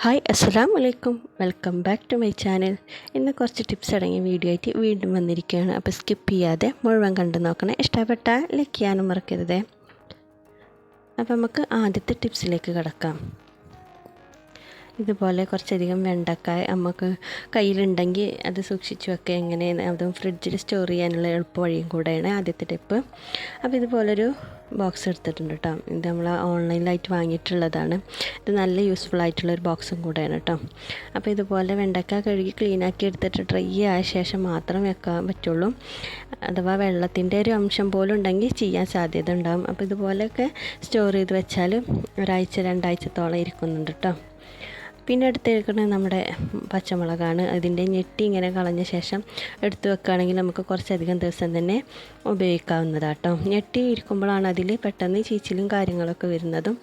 Hi അസ്സലാമു അലൈക്കും, welcome back to my channel. ഇന്ന് കുറച്ച് ടിപ്സ് അടങ്ങിയ വീഡിയോ ആയിട്ട് വീണ്ടും വന്നിരിക്കുകയാണ്. അപ്പോൾ സ്കിപ്പ് ചെയ്യാതെ മുഴുവൻ കണ്ടു നോക്കണേ. ഇഷ്ടപ്പെട്ടാൽ ലൈക്ക് ചെയ്യാനും മറക്കരുത്. അപ്പോൾ നമുക്ക് ആദ്യത്തെ ടിപ്സിലേക്ക് കിടക്കാം. ഇതുപോലെ കുറച്ചധികം വെണ്ടക്കായ നമുക്ക് കയ്യിലുണ്ടെങ്കിൽ അത് സൂക്ഷിച്ച് വെക്കുക. എങ്ങനെയാണ് അതും ഫ്രിഡ്ജിൽ സ്റ്റോർ ചെയ്യാനുള്ള എളുപ്പ വഴിയും കൂടെയാണ് ആദ്യത്തെ ടിപ്പ്. അപ്പോൾ ഇതുപോലൊരു ബോക്സ് എടുത്തിട്ടുണ്ട് കേട്ടോ. ഇത് നമ്മൾ ഓൺലൈനിലായിട്ട് വാങ്ങിയിട്ടുള്ളതാണ്. ഇത് നല്ല യൂസ്ഫുൾ ആയിട്ടുള്ളൊരു ബോക്സും കൂടെയാണ് കേട്ടോ. അപ്പോൾ ഇതുപോലെ വെണ്ടക്ക കഴുകി ക്ലീനാക്കി എടുത്തിട്ട് ഡ്രൈ ആയ ശേഷം മാത്രം വെക്കാൻ പറ്റുള്ളൂ. അഥവാ വെള്ളത്തിൻ്റെ ഒരു അംശം പോലും ഉണ്ടെങ്കിൽ ചെയ്യാൻ സാധ്യത ഉണ്ടാകും. അപ്പോൾ ഇതുപോലെയൊക്കെ സ്റ്റോർ ചെയ്ത് വെച്ചാൽ ഒരാഴ്ച 2 ആഴ്ചത്തോളം ഇരിക്കുന്നുണ്ട് കേട്ടോ. പിന്നെ എടുത്തിരിക്കുന്നത് നമ്മുടെ പച്ചമുളകാണ്. അതിൻ്റെ ഞെട്ടി ഇങ്ങനെ കളഞ്ഞ ശേഷം എടുത്ത് വെക്കുകയാണെങ്കിൽ നമുക്ക് കുറച്ചധികം ദിവസം തന്നെ ഉപയോഗിക്കാവുന്നതാണ് കേട്ടോ. ഞെട്ടി ഇരിക്കുമ്പോഴാണ് അതിൽ പെട്ടെന്ന് ചീച്ചിലും കാര്യങ്ങളൊക്കെ വരുന്നതും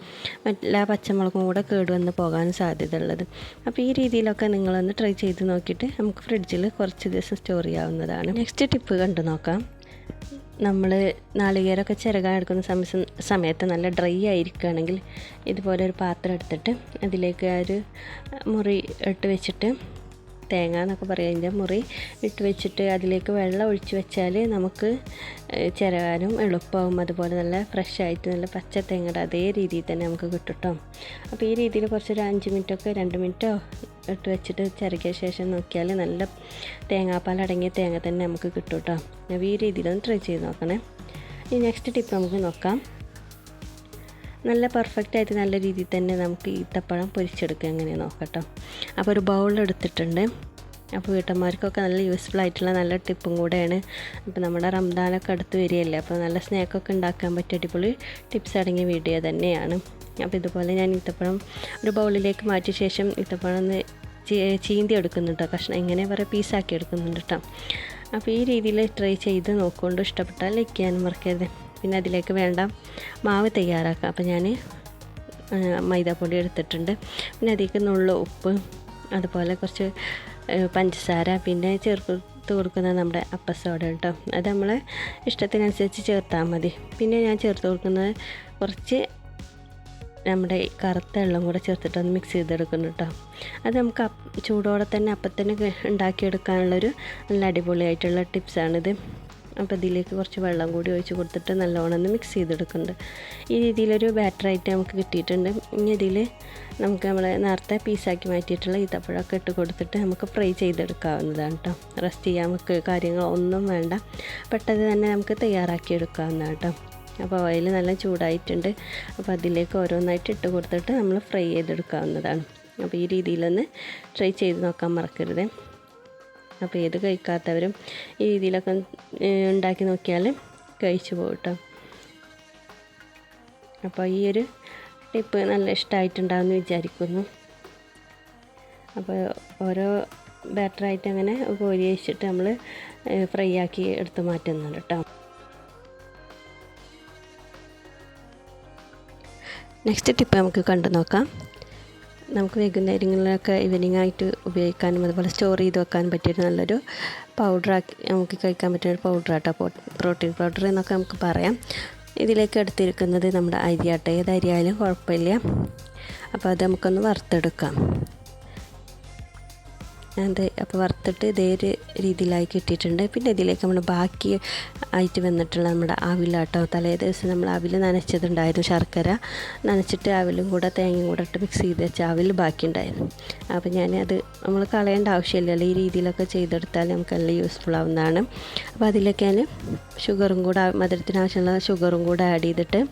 എല്ലാ പച്ചമുളകും കൂടെ കേടുവന്ന് പോകാൻ സാധ്യത ഉള്ളത്. അപ്പോൾ ഈ രീതിയിലൊക്കെ നിങ്ങളൊന്ന് ട്രൈ ചെയ്ത് നോക്കിയിട്ട് നമുക്ക് ഫ്രിഡ്ജിൽ കുറച്ച് ദിവസം സ്റ്റോർ ചെയ്യാവുന്നതാണ്. നെക്സ്റ്റ് ടിപ്പ് കണ്ടു നോക്കാം. നമ്മൾ നാളികേരമൊക്കെ ചിരകാൻ എടുക്കുന്ന സമയത്ത് നല്ല ഡ്രൈ ആയിരിക്കുകയാണെങ്കിൽ ഇതുപോലെ ഒരു പാത്രം എടുത്തിട്ട് അതിലേക്ക് ഒരു മുറി ഇട്ട് വെച്ചിട്ട്, തേങ്ങ എന്നൊക്കെ പറയും, അതിൻ്റെ മുറി ഇട്ട് വെച്ചിട്ട് അതിലേക്ക് വെള്ളം ഒഴിച്ച് വെച്ചാൽ നമുക്ക് ചിരകാനും എളുപ്പമാവും. അതുപോലെ നല്ല ഫ്രഷായിട്ട് നല്ല പച്ച തേങ്ങയുടെ അതേ രീതിയിൽ തന്നെ നമുക്ക് കിട്ടും കേട്ടോ. അപ്പോൾ ഈ രീതിയിൽ കുറച്ചൊരു 5 മിനിറ്റൊക്കെ 2 മിനിറ്റോ ഇട്ട് വെച്ചിട്ട് ചിരകിയ ശേഷം നോക്കിയാൽ നല്ല തേങ്ങാപ്പാൽ അടങ്ങിയ തേങ്ങ തന്നെ നമുക്ക് കിട്ടും കേട്ടോ. അപ്പോൾ ഈ രീതിയിലൊന്ന് ട്രൈ ചെയ്ത് നോക്കണേ. ഇനി നെക്സ്റ്റ് ടിപ്പ് നമുക്ക് നോക്കാം. നല്ല പെർഫെക്റ്റായിട്ട് നല്ല രീതിയിൽ തന്നെ നമുക്ക് ഈത്തപ്പഴം പൊരിച്ചെടുക്കുക എങ്ങനെ നോക്കട്ടോ. അപ്പോൾ ഒരു ബൗൾ എടുത്തിട്ടുണ്ട്. അപ്പോൾ വീട്ടമ്മമാർക്കൊക്കെ നല്ല യൂസ്ഫുൾ ആയിട്ടുള്ള നല്ല ടിപ്പും കൂടെയാണ്. അപ്പോൾ നമ്മുടെ റംദാനൊക്കെ അടുത്ത് വരികയല്ലേ, അപ്പോൾ നല്ല സ്നാക്കൊക്കെ ഉണ്ടാക്കാൻ പറ്റിയ അടിപൊളി ടിപ്സ് അടങ്ങിയ വീഡിയോ തന്നെയാണ്. അപ്പോൾ ഇതുപോലെ ഞാൻ ഈത്തപ്പഴം ഒരു ബൗളിലേക്ക് മാറ്റിയ ശേഷം ഈത്തപ്പഴം ഒന്ന് ചീന്തി എടുക്കുന്നുണ്ട്. കഷ്ണം എങ്ങനെ പറയുക, പീസാക്കി എടുക്കുന്നുണ്ട് കേട്ടോ. അപ്പോൾ ഈ രീതിയിൽ ട്രൈ ചെയ്ത് നോക്കുകൊണ്ട് ഇഷ്ടപ്പെട്ടാൽ ലൈക്ക് ചെയ്യാനും മറക്കരുത്. പിന്നെ അതിലേക്ക് വേണ്ട മാവ് തയ്യാറാക്കാം. അപ്പോൾ ഞാൻ മൈദാപ്പൊടി എടുത്തിട്ടുണ്ട്. പിന്നെ അതിലേക്ക് നുള്ളു ഉപ്പ്, അതുപോലെ കുറച്ച് പഞ്ചസാര, പിന്നെ ചേർത്ത് കൊടുക്കുന്നത് നമ്മുടെ അപ്പസോഡ കേട്ടോ. അത് നമ്മളെ ഇഷ്ടത്തിനനുസരിച്ച് ചേർത്താൽ മതി. പിന്നെ ഞാൻ ചേർത്ത് കൊടുക്കുന്നത് കുറച്ച് നമ്മുടെ കറുത്ത വെള്ളം കൂടെ ചേർത്തിട്ടൊന്ന് മിക്സ് ചെയ്തെടുക്കുന്നു കേട്ടോ. അത് നമുക്ക് ചൂടോടെ തന്നെ അപ്പം തന്നെ ഉണ്ടാക്കിയെടുക്കാനുള്ളൊരു നല്ല അടിപൊളിയായിട്ടുള്ള ടിപ്സാണിത്. അപ്പോൾ ഇതിലേക്ക് കുറച്ച് വെള്ളം കൂടി ഒഴിച്ച് കൊടുത്തിട്ട് നല്ലോണം ഒന്ന് മിക്സ് ചെയ്തെടുക്കുന്നുണ്ട്. ഈ രീതിയിലൊരു ബാറ്ററായിട്ട് നമുക്ക് കിട്ടിയിട്ടുണ്ട്. ഇനി ഇതിൽ നമുക്ക് നമ്മൾ നേരത്തെ പീസാക്കി മാറ്റിയിട്ടുള്ള ഈത്തപ്പഴമൊക്കെ ഇട്ട് കൊടുത്തിട്ട് നമുക്ക് ഫ്രൈ ചെയ്തെടുക്കാവുന്നതാണ് കേട്ടോ. റെസ്റ്റ് ചെയ്യാൻ നമുക്ക് കാര്യങ്ങളൊന്നും വേണ്ട, പെട്ടെന്ന് തന്നെ നമുക്ക് തയ്യാറാക്കി എടുക്കാവുന്നതാണ് കേട്ടോ. അപ്പോൾ ഓയിൽ നല്ല ചൂടായിട്ടുണ്ട്. അപ്പോൾ അതിലേക്ക് ഓരോന്നായിട്ട് ഇട്ട് കൊടുത്തിട്ട് നമ്മൾ ഫ്രൈ ചെയ്തെടുക്കാവുന്നതാണ്. അപ്പോൾ ഈ രീതിയിലൊന്ന് ട്രൈ ചെയ്ത് നോക്കാൻ മറക്കരുത്. അപ്പോൾ ഏത് കഴിക്കാത്തവരും ഈ രീതിയിലൊക്കെ ഉണ്ടാക്കി നോക്കിയാൽ കഴിച്ചു പോകും കേട്ടോ. അപ്പോൾ ഈ ഒരു ടിപ്പ് നല്ല ഇഷ്ടമായിട്ടുണ്ടാകുമെന്ന് വിചാരിക്കുന്നു. അപ്പോൾ ഓരോ ബാറ്ററായിട്ട് അങ്ങനെ കോരി വെച്ചിട്ട് നമ്മൾ ഫ്രൈ ആക്കി എടുത്ത് മാറ്റുന്നുണ്ട് കേട്ടോ. നെക്സ്റ്റ് ടിപ്പ് നമുക്ക് കണ്ടു നോക്കാം. നമുക്ക് വൈകുന്നേരങ്ങളിലൊക്കെ ഈവനിങ് ആയിട്ട് ഉപയോഗിക്കാനും അതുപോലെ സ്റ്റോർ ചെയ്ത് വെക്കാനും പറ്റിയൊരു നല്ലൊരു പൗഡറാക്കി നമുക്ക് കഴിക്കാൻ പറ്റിയൊരു പൗഡറാട്ടോ. പ്രോട്ടീൻ പൗഡർ എന്നൊക്കെ നമുക്ക് പറയാം. ഇതിലേക്ക് എടുത്തിരിക്കുന്നത് നമ്മുടെ അരിയാട്ടോ. ഏത് അരിയായാലും കുഴപ്പമില്ല. അപ്പോൾ അത് നമുക്കൊന്ന് വറുത്തെടുക്കാം. അപ്പോൾ വറുത്തിട്ട് ഇതേ ഒരു രീതിയിലായി കിട്ടിയിട്ടുണ്ട്. പിന്നെ ഇതിലേക്ക് നമ്മൾ ബാക്കി ആയിട്ട് വന്നിട്ടുള്ള നമ്മുടെ അവിലാട്ടോ. തലേ ദിവസം നമ്മൾ അവിൽ നനച്ചതുണ്ടായിരുന്നു, ശർക്കര നനച്ചിട്ട് അവിലും കൂടെ തേങ്ങയും കൂടെ ഇട്ട് മിക്സ് ചെയ്ത് വെച്ച അവിൽ ബാക്കി ഉണ്ടായിരുന്നു. അപ്പോൾ അത് നമ്മൾ കളയേണ്ട ആവശ്യമില്ലല്ലോ. ഈ രീതിയിലൊക്കെ ചെയ്തെടുത്താൽ നമുക്ക് നല്ല യൂസ്ഫുൾ ആവുന്നതാണ്. അപ്പോൾ അതിലേക്ക് ഞാൻ ഷുഗറും കൂടെ, മധുരത്തിന് ആവശ്യമുള്ള ഷുഗറും കൂടെ ആഡ് ചെയ്തിട്ട്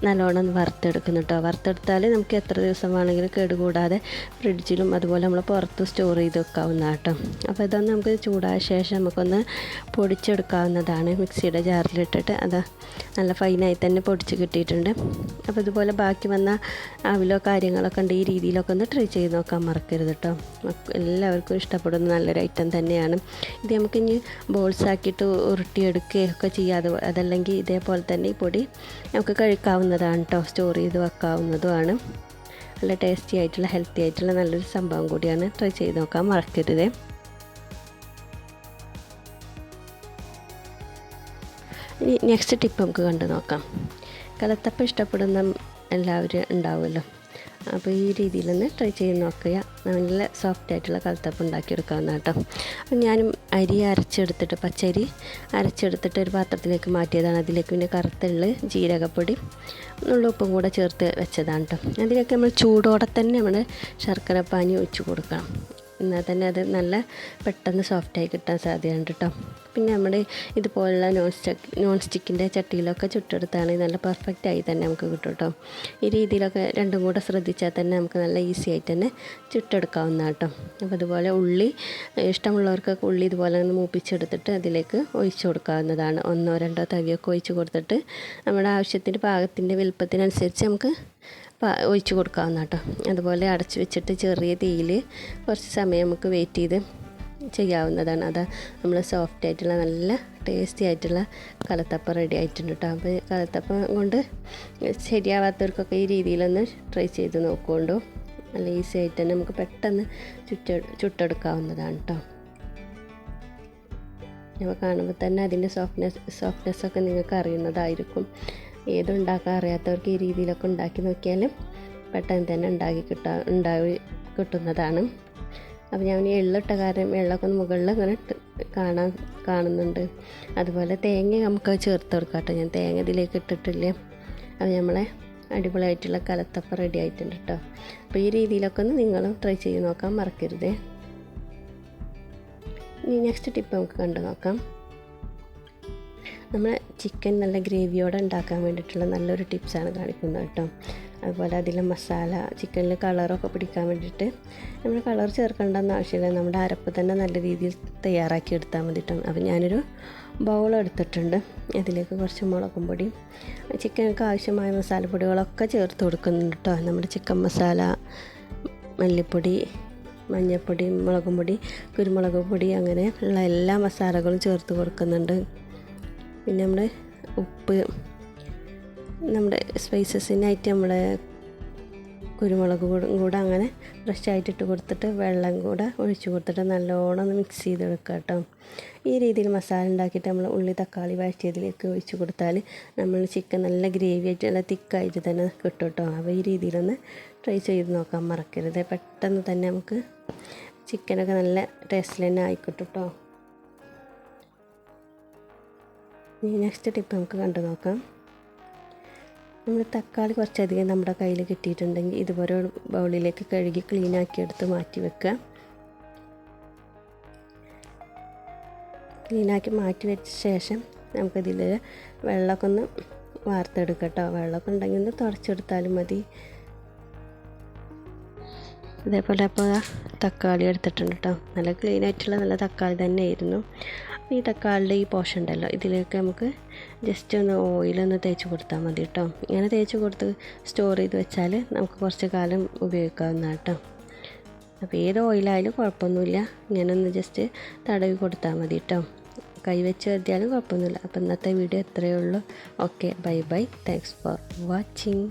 നല്ലോണം ഒന്ന് വറുത്തെടുക്കുന്നു കേട്ടോ. വറുത്തെടുത്താൽ നമുക്ക് എത്ര ദിവസം വേണമെങ്കിലും കേടുകൂടാതെ ഫ്രിഡ്ജിലും അതുപോലെ നമ്മൾ പുറത്ത് സ്റ്റോർ ചെയ്ത് വെക്കാവുന്നതാണ് കേട്ടോ. അപ്പോൾ ഇതൊന്ന് നമുക്ക് ചൂടായ ശേഷം നമുക്കൊന്ന് പൊടിച്ചെടുക്കാവുന്നതാണ്. മിക്സിയുടെ ജാറിലിട്ടിട്ട് അത് നല്ല ഫൈനായി തന്നെ പൊടിച്ച് കിട്ടിയിട്ടുണ്ട്. അപ്പോൾ ഇതുപോലെ ബാക്കി വന്ന അവിലോ കാര്യങ്ങളൊക്കെ ഉണ്ട്. ഈ രീതിയിലൊക്കെ ഒന്ന് ട്രൈ ചെയ്ത് നോക്കാൻ മറക്കരുത് കേട്ടോ. എല്ലാവർക്കും ഇഷ്ടപ്പെടുന്ന നല്ലൊരു ഐറ്റം തന്നെയാണ് ഇത്. നമുക്കിനി ബോൾസാക്കിയിട്ട് ഉരുട്ടിയെടുക്കുകയൊക്കെ ചെയ്യാതെ, അതല്ലെങ്കിൽ ഇതേപോലെ തന്നെ ഈ പൊടി നമുക്ക് കഴിക്കാവുന്നതാണ് കേട്ടോ. സ്റ്റോർ ചെയ്ത് വെക്കാവുന്നതുമാണ്. നല്ല ടേസ്റ്റി ആയിട്ടുള്ള ഹെൽത്തി ആയിട്ടുള്ള നല്ലൊരു സംഭവം കൂടിയാണ്. ട്രൈ ചെയ്ത് നോക്കാൻ മറക്കരുത്. ഇനി നെക്സ്റ്റ് ടിപ്പ് നമുക്ക് കണ്ടു നോക്കാം. കലത്തപ്പം ഇഷ്ടപ്പെടുന്ന എല്ലാവരും ഉണ്ടാവുമല്ലോ. അപ്പോൾ ഈ രീതിയിലൊന്ന് ട്രൈ ചെയ്ത് നോക്കുക. നല്ല സോഫ്റ്റായിട്ടുള്ള കലത്തപ്പം ഉണ്ടാക്കിയെടുക്കാവുന്ന കേട്ടോ. അപ്പം ഞാനും അരി അരച്ചെടുത്തിട്ട്, പച്ചരി അരച്ചെടുത്തിട്ട് ഒരു പാത്രത്തിലേക്ക് മാറ്റിയതാണ്. അതിലേക്ക് പിന്നെ കറുത്തുള്ളി, ജീരകപ്പൊടി, ഉപ്പും കൂടെ ചേർത്ത് വെച്ചതാണ് കേട്ടോ. അതിലേക്ക് നമ്മൾ ചൂടോടെ തന്നെ നമ്മൾ ശർക്കര പാനി ഒഴിച്ച് കൊടുക്കണം. എന്നാൽ തന്നെ അത് നല്ല പെട്ടെന്ന് സോഫ്റ്റായി കിട്ടാൻ സാധ്യതയുണ്ട് കേട്ടോ. പിന്നെ നമ്മൾ ഇതുപോലുള്ള നോൺ സ്റ്റിക്കിൻ്റെ ചട്ടിയിലൊക്കെ ചുട്ടെടുത്താണെങ്കിൽ നല്ല പെർഫെക്റ്റായി തന്നെ നമുക്ക് കിട്ടും കേട്ടോ. ഈ രീതിയിലൊക്കെ രണ്ടും കൂടെ ശ്രദ്ധിച്ചാൽ തന്നെ നമുക്ക് നല്ല ഈസി ആയിട്ട് തന്നെ ചുട്ടെടുക്കാവുന്ന കേട്ടോ. അപ്പോൾ അതുപോലെ ഉള്ളി ഇഷ്ടമുള്ളവർക്കൊക്കെ ഉള്ളി ഇതുപോലെ ഒന്ന് മൂപ്പിച്ചെടുത്തിട്ട് അതിലേക്ക് ഒഴിച്ച് കൊടുക്കാവുന്നതാണ്. 1-2 തവിയൊക്കെ ഒഴിച്ച് കൊടുത്തിട്ട് നമ്മുടെ ആവശ്യത്തിന് പാകത്തിൻ്റെ വലുപ്പത്തിനനുസരിച്ച് നമുക്ക് ഒഴിച്ച് കൊടുക്കാവുന്ന കേട്ടോ. അതുപോലെ അടച്ച് വെച്ചിട്ട് ചെറിയ തീയിൽ കുറച്ച് സമയം നമുക്ക് വെയിറ്റ് ചെയ്ത് ചെയ്യാവുന്നതാണ്. അത് നമ്മൾ സോഫ്റ്റ് ആയിട്ടുള്ള നല്ല ടേസ്റ്റി ആയിട്ടുള്ള കലത്തപ്പം റെഡി ആയിട്ടുണ്ട് കേട്ടോ. അപ്പോൾ കലത്തപ്പം കൊണ്ട് ശരിയാവാത്തവർക്കൊക്കെ ഈ രീതിയിലൊന്ന് ട്രൈ ചെയ്ത് നോക്കുകൊണ്ടു. നല്ല ഈസി ആയിട്ട് തന്നെ നമുക്ക് പെട്ടെന്ന് ചുട്ടെടുക്കാവുന്നതാണ് കേട്ടോ. നമ്മൾ കാണുമ്പോൾ തന്നെ അതിൻ്റെ സോഫ്റ്റ്നെസ്സൊക്കെ നിങ്ങൾക്ക് അറിയുന്നതായിരിക്കും. ഏതുണ്ടാക്കാൻ അറിയാത്തവർക്ക് ഈ രീതിയിലൊക്കെ ഉണ്ടാക്കി നോക്കിയാൽ പെട്ടെന്ന് തന്നെ ഉണ്ടായി കിട്ടുന്നതാണ്. അപ്പോൾ ഞാൻ എള്ളിട്ട കാരണം എള്ളൊക്കെ ഒന്ന് മുകളിൽ ഇങ്ങനെ കാണുന്നുണ്ട്. അതുപോലെ തേങ്ങ നമുക്ക് ചേർത്ത് കൊടുക്കാം കേട്ടോ. ഞാൻ തേങ്ങ ഇതിലേക്ക് ഇട്ടിട്ടില്ല. അപ്പോൾ നമ്മളെ അടിപൊളിയായിട്ടുള്ള കലത്തപ്പം റെഡി ആയിട്ടുണ്ട് കേട്ടോ. അപ്പോൾ ഈ രീതിയിലൊക്കെ ഒന്ന് നിങ്ങളും ട്രൈ ചെയ്ത് നോക്കാൻ മറക്കരുത്. ഇനി നെക്സ്റ്റ് ടിപ്പ് നമുക്ക് കണ്ടു നോക്കാം. നമ്മൾ ചിക്കൻ നല്ല ഗ്രേവിയോടെ ഉണ്ടാക്കാൻ വേണ്ടിയിട്ടുള്ള നല്ലൊരു ടിപ്സാണ് കാണിക്കുന്നത് കേട്ടോ. അതുപോലെ അതിലെ മസാല ചിക്കനിൽ കളറൊക്കെ പിടിക്കാൻ വേണ്ടിയിട്ട് നമ്മൾ കളർ ചേർക്കേണ്ടെന്ന് ആവശ്യമില്ല. നമ്മുടെ അരപ്പ് തന്നെ നല്ല രീതിയിൽ തയ്യാറാക്കി എടുത്താൽ മതി കേട്ടോ. അപ്പോൾ ഞാനൊരു ബൗൾ എടുത്തിട്ടുണ്ട്. അതിലേക്ക് കുറച്ച് മുളകും പൊടി, ചിക്കനൊക്കെ ആവശ്യമായ മസാലപ്പൊടികളൊക്കെ ചേർത്ത് കൊടുക്കുന്നുണ്ട് കേട്ടോ. നമ്മുടെ ചിക്കൻ മസാല, മല്ലിപ്പൊടി, മഞ്ഞൾപ്പൊടി, മുളകും പൊടി, കുരുമുളക് പൊടി, അങ്ങനെ ഉള്ള എല്ലാ മസാലകളും ചേർത്ത് കൊടുക്കുന്നുണ്ട്. പിന്നെ നമ്മുടെ ഉപ്പ്, നമ്മുടെ സ്പൈസസിനായിട്ട് നമ്മുടെ കുരുമുളക് കൂടെ അങ്ങനെ ഫ്രഷ് ആയിട്ടിട്ട് കൊടുത്തിട്ട് വെള്ളം കൂടെ ഒഴിച്ച് കൊടുത്തിട്ട് നല്ലോണം ഒന്ന് മിക്സ് ചെയ്തെടുക്കുക കേട്ടോ. ഈ രീതിയിൽ മസാല ഉണ്ടാക്കിയിട്ട് നമ്മൾ ഉള്ളി തക്കാളി വഴറ്റിയതിലേക്ക് ഒഴിച്ച് കൊടുത്താൽ നമ്മൾ ചിക്കൻ നല്ല ഗ്രേവി ആയിട്ട് നല്ല തിക്കായിട്ട് തന്നെ കിട്ടും കേട്ടോ. അപ്പോൾ ഈ രീതിയിലൊന്ന് ട്രൈ ചെയ്ത് നോക്കാൻ മറക്കരുത്. പെട്ടെന്ന് തന്നെ നമുക്ക് ചിക്കനൊക്കെ നല്ല ടേസ്റ്റിൽ തന്നെ ആയിക്കിട്ടും കേട്ടോ. ഇനി നെക്സ്റ്റ് ടിപ്പ് നമുക്ക് കണ്ടു നോക്കാം. നമ്മൾ തക്കാളി കുറച്ചധികം നമ്മുടെ കയ്യിൽ കിട്ടിയിട്ടുണ്ടെങ്കിൽ ഇതുപോലെ ഒരു ബൗളിലേക്ക് കഴുകി ക്ലീനാക്കി എടുത്ത് മാറ്റി വെക്കുക. ക്ലീനാക്കി മാറ്റി വെച്ച ശേഷം നമുക്കതിൽ വെള്ളമൊക്കെ ഒന്ന് വാർത്തെടുക്കാം കേട്ടോ. വെള്ളമൊക്കെ ഉണ്ടെങ്കിൽ ഒന്ന് തുടച്ചെടുത്താലും മതി. അതേപോലെ അപ്പോൾ തക്കാളി എടുത്തിട്ടുണ്ട് കേട്ടോ. നല്ല ക്ലീനായിട്ടുള്ള നല്ല തക്കാളി തന്നെയായിരുന്നു. ഈ തക്കാളിയുടെ ഈ പോർഷൻ ഉണ്ടല്ലോ, ഇതിലേക്ക് നമുക്ക് ജസ്റ്റ് ഒന്ന് ഓയിലൊന്ന് തേച്ച് കൊടുത്താൽ മതി കേട്ടോ. ഇങ്ങനെ തേച്ച് കൊടുത്ത് സ്റ്റോർ ചെയ്ത് വെച്ചാൽ നമുക്ക് കുറച്ച് കാലം ഉപയോഗിക്കാവുന്നതാണ് കേട്ടോ. അപ്പോൾ ഏത് ഓയിലായാലും കുഴപ്പമൊന്നുമില്ല. ഇങ്ങനെ ഒന്ന് ജസ്റ്റ് തടവി കൊടുത്താൽ മതി കേട്ടോ. കൈ വെച്ച് വരുത്തിയാലും കുഴപ്പമൊന്നുമില്ല. അപ്പോൾ ഇന്നത്തെ വീഡിയോ ഇത്രയേ ഉള്ളൂ. Okay, bye bye. Thanks for watching.